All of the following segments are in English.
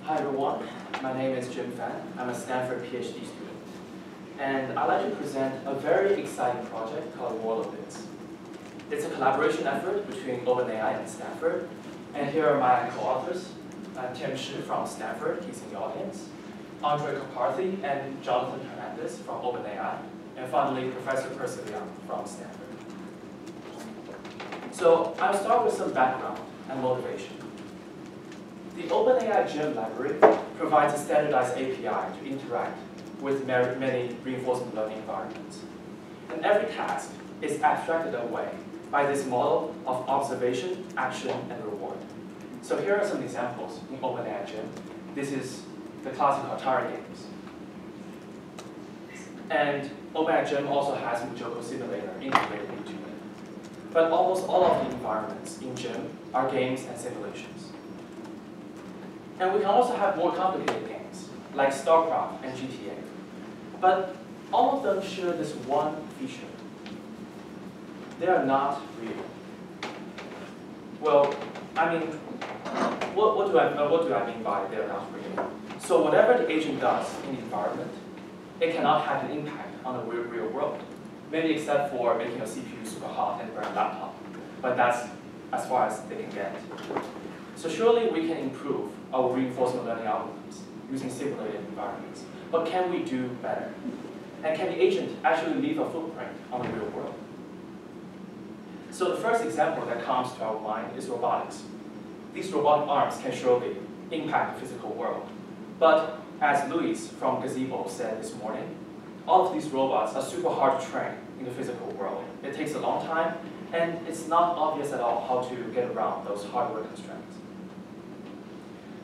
Hi everyone, my name is Jim Fan. I'm a Stanford PhD student. And I'd like to present a very exciting project called World of Bits. It's a collaboration effort between OpenAI and Stanford. And here are my co-authors, Tim Shi from Stanford, he's in the audience, Andre Kaparthi and Jonathan Hernandez from OpenAI, and finally Professor Percival from Stanford. So I'll start with some background and motivation. The OpenAI Gym library provides a standardized API to interact with many reinforcement learning environments. And every task is abstracted away by this model of observation, action, and reward. So here are some examples in OpenAI Gym. This is the classic Atari games. And OpenAI Gym also has Mujoko Simulator integrated into it. But almost all of the environments in Gym are games and simulations. And we can also have more complicated games, like StarCraft and GTA. But all of them share this one feature. They are not real. Well, I mean, what do I mean by they are not real? So whatever the agent does in the environment, it cannot have an impact on the real world. Maybe except for making a CPU super hot and burn a laptop. But that's as far as they can get. So surely we can improve our reinforcement learning algorithms using simulated environments. But can we do better? And can the agent actually leave a footprint on the real world? So the first example that comes to our mind is robotics. These robotic arms can surely impact the physical world. But as Luis from Gazebo said this morning, all of these robots are super hard to train in the physical world. It takes a long time, and it's not obvious at all how to get around those hardware constraints.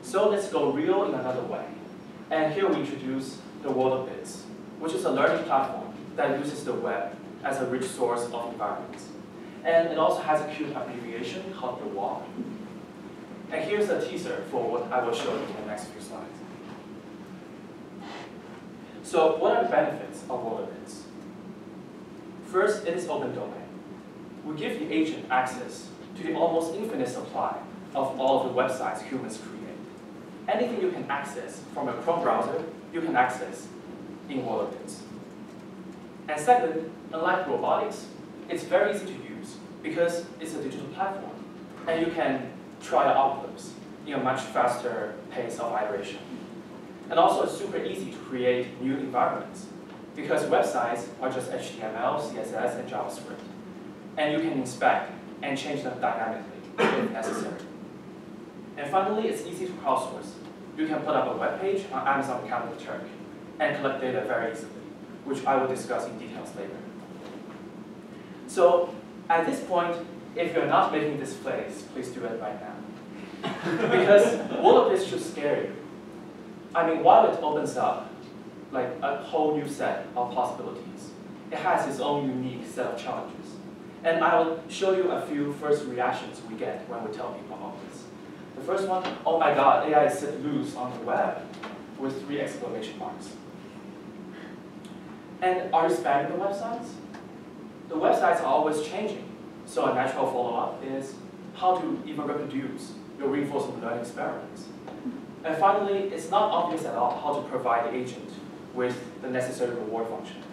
So let's go real in another way. And here we introduce the World of Bits, which is a learning platform that uses the web as a rich source of environments. And it also has a cute abbreviation called the WAP. And here's a teaser for what I will show you in the next few slides. So what are the benefits of World of Bits? First, it is open domain. We give the agent access to the almost infinite supply of all of the websites humans create. Anything you can access from a Chrome browser, you can access in World of Bits. And second, unlike robotics, it's very easy to use because it's a digital platform. And you can try algorithms in a much faster pace of iteration. And also, it's super easy to create new environments because websites are just HTML, CSS, and JavaScript. And you can inspect and change them dynamically if necessary. And finally, it's easy to crowdsource. You can put up a web page on Amazon Account with Turk and collect data very easily, which I will discuss in details later. So at this point, if you're not making this place, please do it right now. Because World of Bits should scare you. I mean, while it opens up like a whole new set of possibilities, it has its own unique set of challenges. And I'll show you a few first reactions we get when we tell people about this. The first one, oh my god, AI is set loose on the web with 3 exclamation marks. And are you spamming the websites? The websites are always changing. So a natural follow-up is how to even reproduce your reinforcement learning experiments. And finally, it's not obvious at all how to provide the agent with the necessary reward function.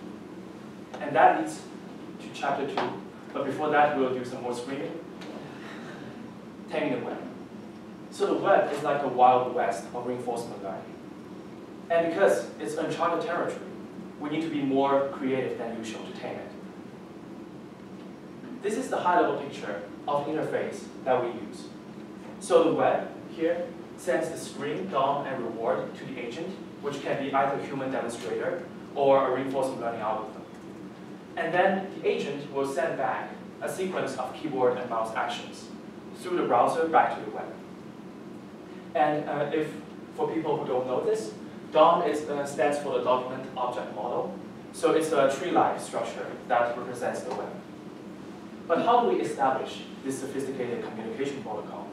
And that leads to chapter 2. But before that, we'll do some more screening. Taming the web. So the web is like the wild west of reinforcement learning. And because it's uncharted territory, we need to be more creative than usual to tame it. This is the high-level picture of the interface that we use. So the web here sends the screen, DOM, and reward to the agent, which can be either a human demonstrator or a reinforcement learning algorithm. And then the agent will send back a sequence of keyboard and mouse actions through the browser back to the web. And for people who don't know this, DOM stands for the Document Object Model. So it's a tree-like structure that represents the web. But how do we establish this sophisticated communication protocol?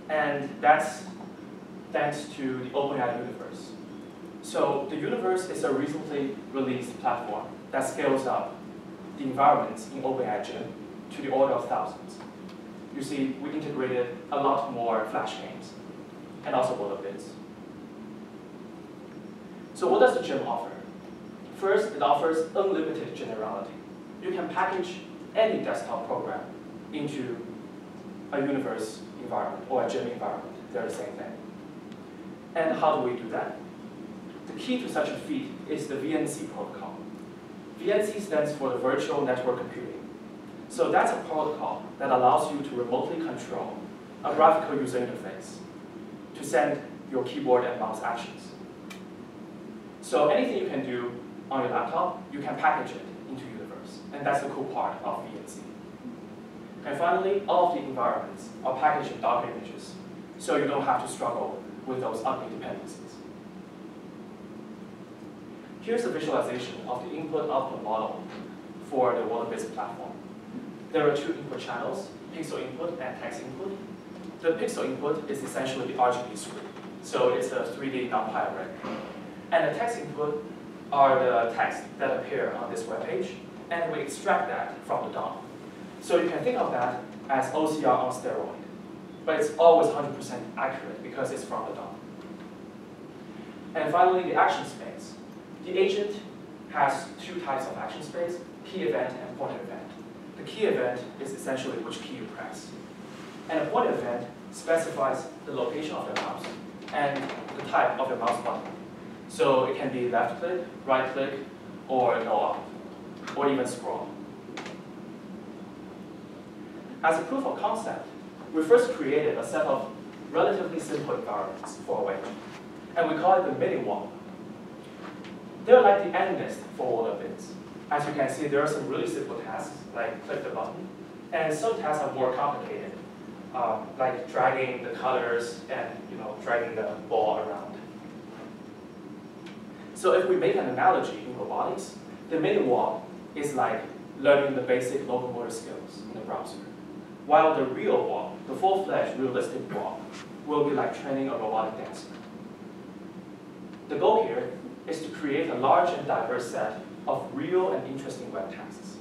And that's thanks to the OpenAI universe. So the universe is a recently released platform that scales up the environments in OpenAI Gym to the order of thousands. You see, we integrated a lot more Flash games. and also both of bits. So what does the gem offer? First, it offers unlimited generality. You can package any desktop program into a universe environment or a gem environment. They're the same thing. And how do we do that? The key to such a feat is the VNC protocol. VNC stands for the Virtual Network Computing. So that's a protocol that allows you to remotely control a graphical user interface to send your keyboard and mouse actions. So anything you can do on your laptop, you can package it into Universe. And that's the cool part of VNC. And finally, all of the environments are packaged in Docker images, so you don't have to struggle with those ugly dependencies. Here's a visualization of the input-output model for the WaterBits platform. There are two input channels, pixel input and text input. The pixel input is essentially the RGB screen, so it's a 3D NumPy array. And the text input are the text that appear on this web page, and we extract that from the DOM. So you can think of that as OCR on steroid, but it's always 100% accurate because it's from the DOM. And finally, the action space. The agent has two types of action space, key event and point event. The key event is essentially which key you press. And a point event specifies the location of the mouse and the type of the mouse button. So it can be left click, right click, or no up, or even scroll. As a proof of concept, we first created a set of relatively simple environments for a wedge, and we call it the mini wall. They're like the end list for WaterBits. As you can see, there are some really simple tasks, like click the button, and some tasks are more complicated, like dragging the colors and dragging the ball around. So if we make an analogy in robotics, the mini wall is like learning the basic locomotor skills in the browser, while the real wall, the full-fledged realistic wall, will be like training a robotic dancer. The goal here is to create a large and diverse set of real and interesting web tasks,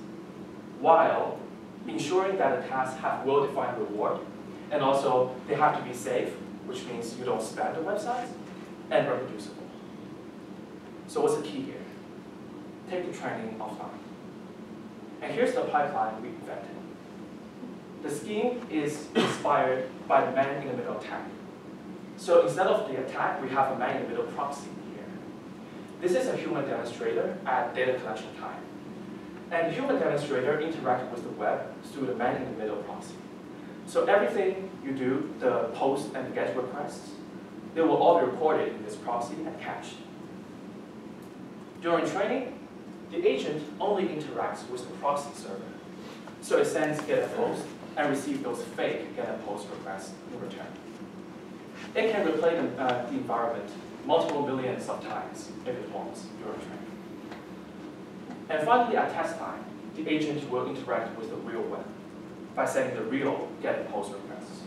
while ensuring that the tasks have well-defined reward, and also they have to be safe, which means you don't spam the websites, and reproducible. So what's the key here? Take the training offline. And here's the pipeline we invented. The scheme is inspired by the man-in-the-middle attack. So instead of the attack, we have a man-in-the-middle proxy here. This is a human demonstrator at data collection time. And the human demonstrator interacts with the web through the man-in-the-middle proxy. So everything you do, the post and the GET requests, they will all be recorded in this proxy and cached. During training, the agent only interacts with the proxy server. So it sends GET and POST and receives those fake GET and POST requests in return. It can replay the environment multiple millions of times if it wants during training. And finally, at test time, the agent will interact with the real web by sending the real GET and POST requests.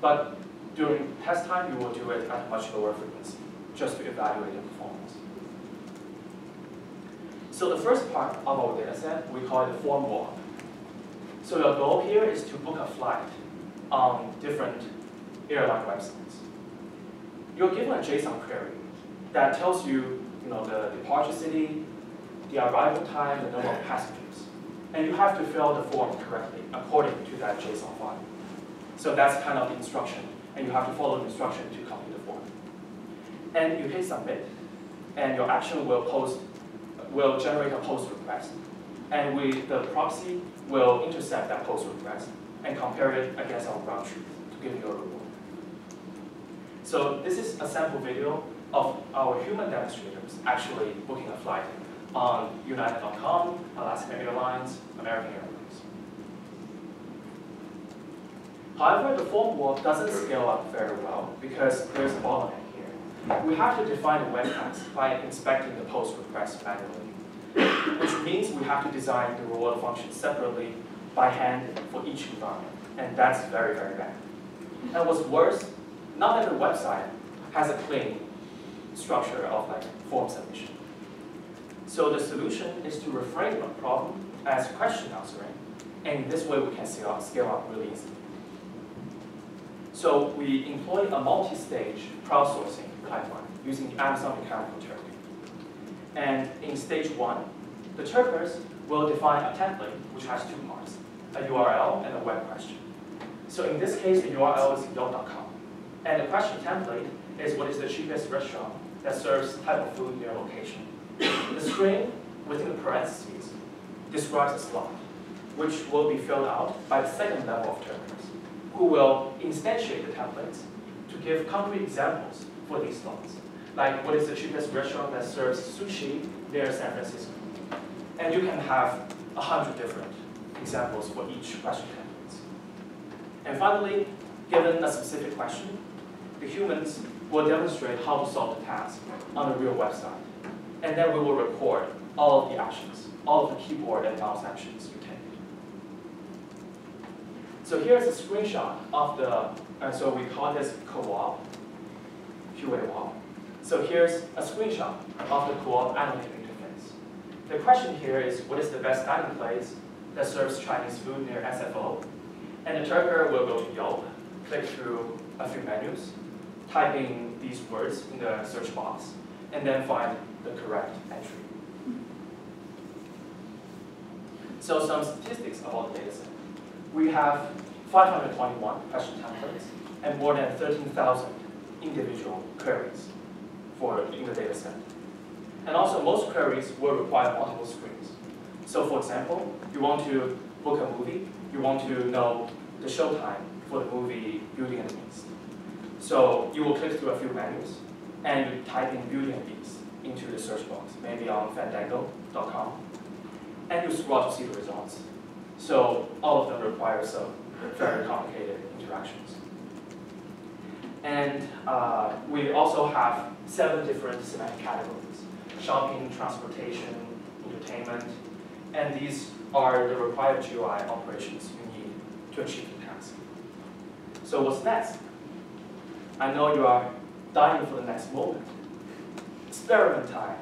But during test time, you will do it at a much lower frequency, just to evaluate the performance. So the first part of our data set, we call it the form walk. So your goal here is to book a flight on different airline websites. You're given a JSON query that tells you, the departure city, the arrival time, the number of passengers. And you have to fill the form correctly according to that JSON file. So that's kind of the instruction, and you have to follow the instruction to complete the form. And you hit submit, and your action will generate a POST request. And the proxy will intercept that POST request and compare it against our ground truth to give you a reward. So this is a sample video of our human demonstrators actually booking a flight on United.com, Alaska Airlines, American Airlines. However, the form walk doesn't scale up very well because there's a bottleneck here. We have to define the web task by inspecting the POST request manually, which means we have to design the reward function separately by hand for each environment, and that's very, very bad. And what's worse, not every website has a clean structure of form submission. So the solution is to reframe a problem as question answering, and in this way we can scale up really easily. So we employ a multi-stage crowdsourcing pipeline using the Amazon mechanical Turk. And in stage 1, the Turkers will define a template which has 2 parts, a URL and a web question. So in this case, the URL is yelp.com. And the question template is what is the cheapest restaurant that serves type of food near location. The string within the parentheses describes a slot, which will be filled out by the second level of Turkers, who will instantiate the templates to give concrete examples for these slots, like what is the cheapest restaurant that serves sushi near San Francisco. And you can have 100 different examples for each question templates. And finally, given a specific question, the humans will demonstrate how to solve the task on a real website. And then we will record all of the actions, all of the keyboard and mouse actions you take. So here's a screenshot of the, so we call this co-op, QA-op. So here's a screenshot of the co-op annotated interface. The question here is, what is the best dining place that serves Chinese food near SFO? And the Turker will go to Yelp, click through a few menus, type in these words in the search box, and then find the correct entry. So some statistics about the dataset. We have 521 question templates and more than 13,000 individual queries in the dataset. And also most queries will require multiple screens. So for example, you want to book a movie, you want to know the showtime for the movie Beauty and the Beast. So you will click through a few menus and you type in Beauty and the Beast into the search box, maybe on fandango.com, and you scroll to see the results. So all of them require some very complicated interactions. And we also have 7 different semantic categories: shopping, transportation, entertainment, and these are the required GUI operations you need to achieve the task. So what's next? I know you are dying for the next moment. Experiment time.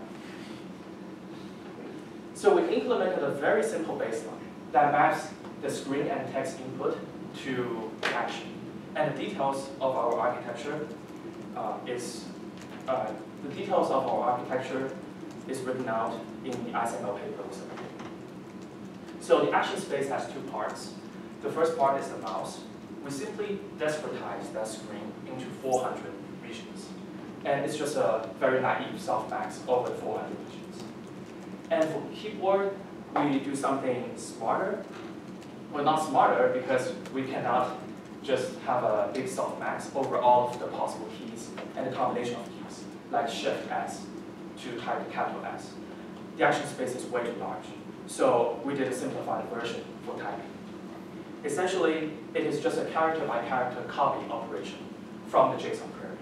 So we implemented a very simple baseline that maps the screen and text input to action. And the details of our architecture is written out in the ISML paper. So the action space has 2 parts. The first part is the mouse. We simply discretize that screen into 400 regions. And it's just a very naive softmax over the 400 regions. And for keyboard, we do something smarter. Well, not smarter, because we cannot just have a big softmax over all of the possible keys and the combination of keys, like Shift S to type capital S. The action space is way too large. So we did a simplified version for typing. Essentially, it is just a character-by-character copy operation from the JSON query.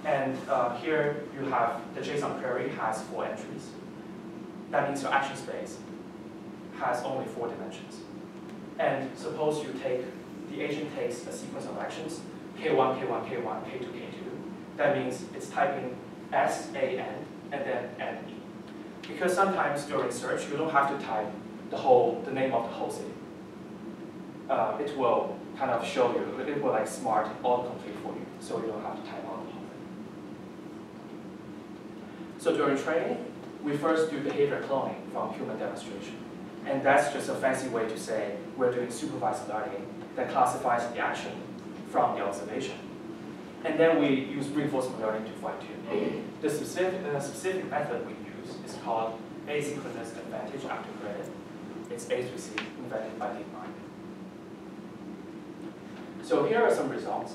And here you have the JSON query has 4 entries. That means your action space has only 4 dimensions. And suppose the agent takes a sequence of actions, K1, K1, K1, K2, K2. That means it's typing S, A, N, and then N, E. Because sometimes during search, you don't have to type the name of the whole city. It will kind of show you, it will like smart autocomplete for you, so you don't have to type all the whole thing. So during training, we first do behavior cloning from human demonstration. And that's just a fancy way to say we're doing supervised learning that classifies the action from the observation. And then we use reinforcement learning to fine-tune. The specific method we use is called asynchronous advantage active credit. It's A3C, invented by DeepMind. So here are some results.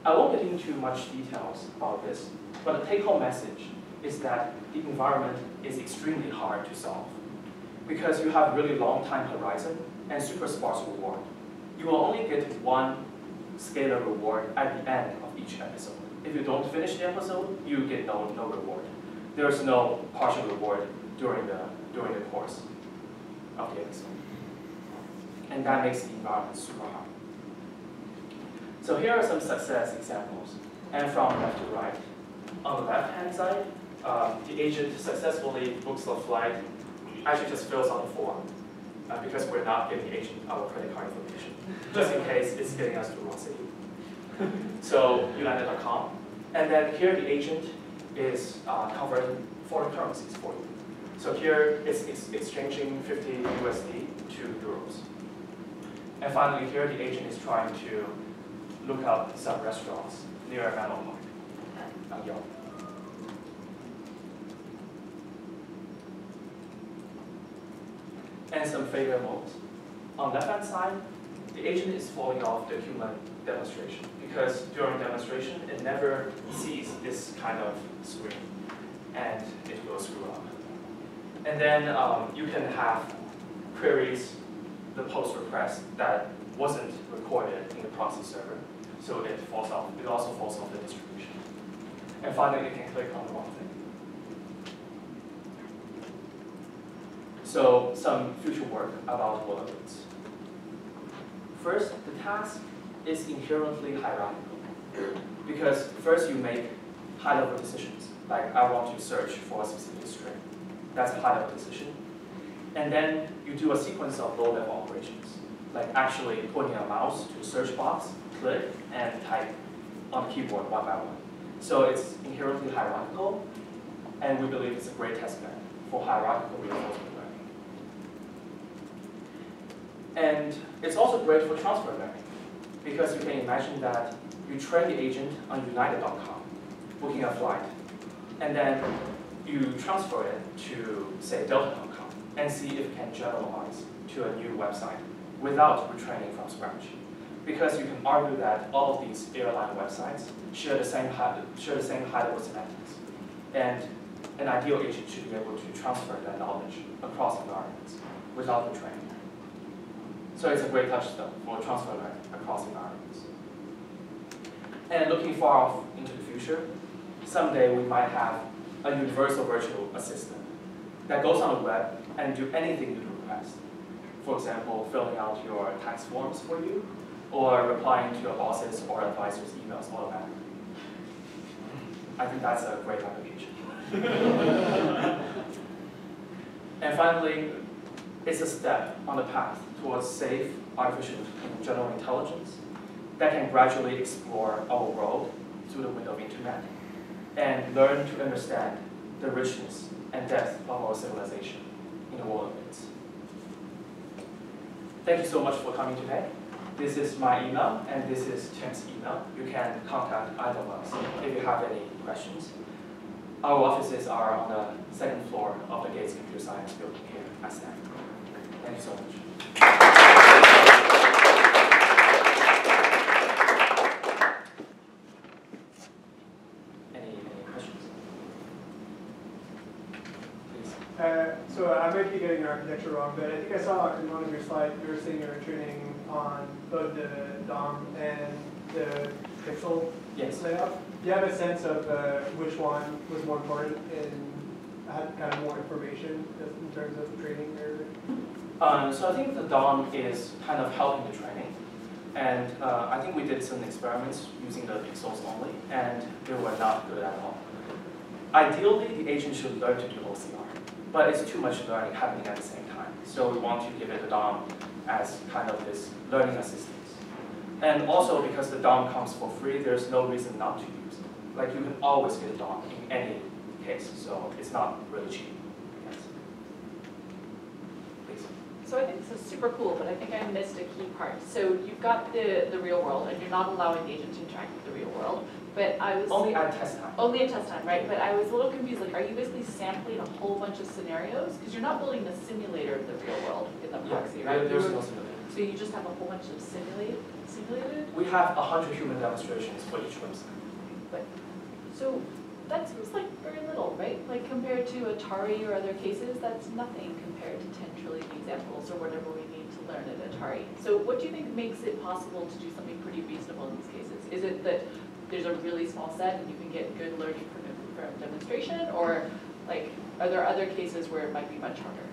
I won't get into much details about this, but the take-home message is that the environment is extremely hard to solve because you have really long time horizon and super sparse reward. You will only get 1 scalar reward at the end of each episode. If you don't finish the episode, you get no reward. There's no partial reward during the course of the episode. And that makes the environment super hard. So here are some success examples, and from left to right. On the left-hand side, the agent successfully books the flight, actually just fills out the form, because we're not giving the agent our credit card information, just in case it's getting us to the wrong city. So united.com. And then here the agent is converting foreign currencies for you. So here it's exchanging 50 USD to euros. And finally here the agent is trying to look up some restaurants near Menlo Park on Yelp. And some failure modes. On the left-hand side, the agent is falling off the human demonstration because during demonstration, it never sees this kind of screen, and it will screw up. And then you can have queries the post request that wasn't recorded in the proxy server, so it falls off. It also falls off the distribution. And finally, you can click on the wrong thing. So some future work about boilerplates. First, the task is inherently hierarchical because first you make high-level decisions, like I want to search for a specific string. That's a high-level decision. And then you do a sequence of low-level operations, like actually putting a mouse to a search box, click, and type on the keyboard one by one. So it's inherently hierarchical, and we believe it's a great testbed for hierarchical reinforcement learning. And it's also great for transfer learning, because you can imagine that you train the agent on united.com, booking a flight, and then you transfer it to, say, delta.com, and see if it can generalize to a new website without retraining from scratch. Because you can argue that all of these airline websites share the same high-level semantics, and an ideal agent should be able to transfer that knowledge across environments without retraining. So it's a great touchstone for transfer learning across environments. And looking far off into the future, someday we might have a universal virtual assistant that goes on the web and do anything you request. For example, filling out your tax forms for you, or replying to your bosses or advisors' emails automatically. I think that's a great application. And finally, it's a step on the path towards safe artificial general intelligence that can gradually explore our world through the window of internet and learn to understand the richness and depth of our civilization in the world of bits. Thank you so much for coming today. This is my email, and this is Tim's email. You can contact either of us if you have any questions. Our offices are on the second floor of the Gates Computer Science building here at Stanford. Thank you so much. Any questions? Please. So I might be getting the architecture wrong, but I think I saw in one of your slides you were saying you were training on both the DOM and the pixel layout. Do you have a sense of which one was more important and had kind of more information in terms of training? So I think the DOM is kind of helping the training. And I think we did some experiments using the pixels only, and they were not good at all. Ideally, the agent should learn to do OCR, but it's too much learning happening at the same time. So we want to give it a DOM as kind of this learning assistance. And also because the DOM comes for free, there's no reason not to use it. Like you can always get a DOM in any case, so it's not really cheap. Yes. Please. So I think this is super cool, but I think I missed a key part. So you've got the real world, and you're not allowing the agent to interact with the real world. But I was only at test time. Only at test time, right? But I was a little confused. Like, are you basically sampling a whole bunch of scenarios? Because you're not building a simulator of the real world in the proxy, right? There's no simulator. So you just have a whole bunch of simulated? We have 100 human demonstrations for each website. But so that seems like very little, right? Like compared to Atari or other cases, that's nothing compared to 10 trillion examples or whatever we need to learn at Atari. So what do you think makes it possible to do something pretty reasonable in these cases? Is it that there's a really small set and you can get good learning from demonstration, or like are there other cases where it might be much harder?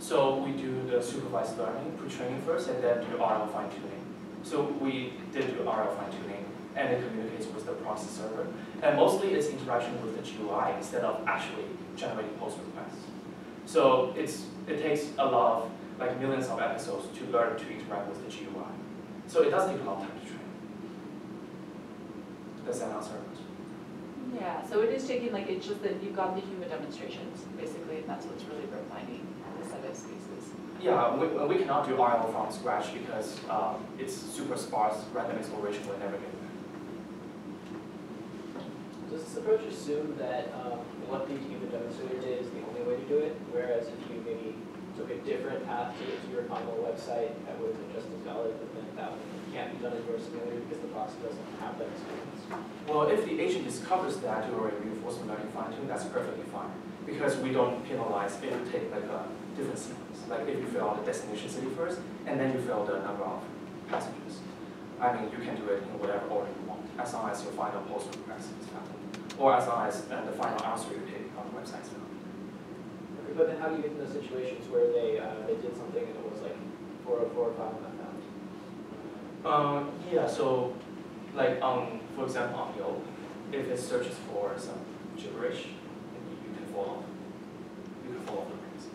So we do the supervised learning, pre-training first, and then do RL fine-tuning. So we did do RL fine-tuning, and it communicates with the proxy server. And mostly it's interaction with the GUI instead of actually generating post requests. So it takes a lot of, like millions of episodes to learn to interact with the GUI. So it does take a long time to train. Does that answer your question? Yeah, so it is taking, like, it's just that you've got the human demonstrations, basically, and that's what's really refining the set of spaces. Yeah, we cannot do RL from scratch because it's super sparse. Random exploration will never get there. Does this approach assume that what the human demonstrator did is the only way to do it? Whereas if you maybe took a different path to get to your final website, that would have been just as valid, but then that can't be done in your simulator because the proxy doesn't have that experience? Well, if the agent discovers that during reinforcement learning fine-tuning, that's perfectly fine. Because we don't penalize, it would take like a different sequence. Like if you fill out the destination city first, and then you fill the number of passengers. I mean, you can do it in whatever order you want, as long as your final post request is found. Or as long as the final answer you take on the website is found. Okay, but then how do you get in those situations where they did something and it was like 404 file not found? Yeah, so like for example on Yo, if it searches for some gibberish, you can follow the rings.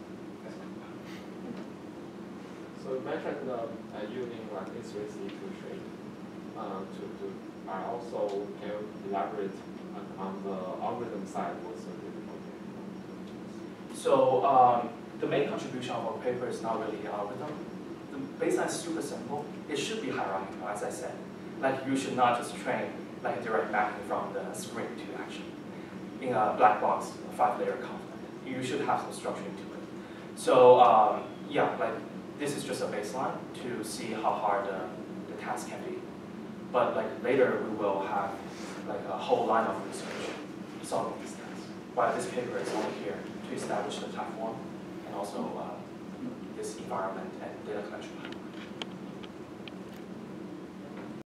So you mentioned using like X-ray-C to train I also can elaborate on the algorithm side what's the difficulty? So the main contribution of our paper is not really the algorithm. The baseline is super simple. It should be hierarchical, as I said. Like you should not just train like a direct mapping from the screen to action. In a black box, 5-layer conflict, you should have some structure into it. So yeah, like this is just a baseline to see how hard the task can be. But like later we will have like a whole line of research solving these tasks. While this paper is only here to establish the platform and also this environment and data collection.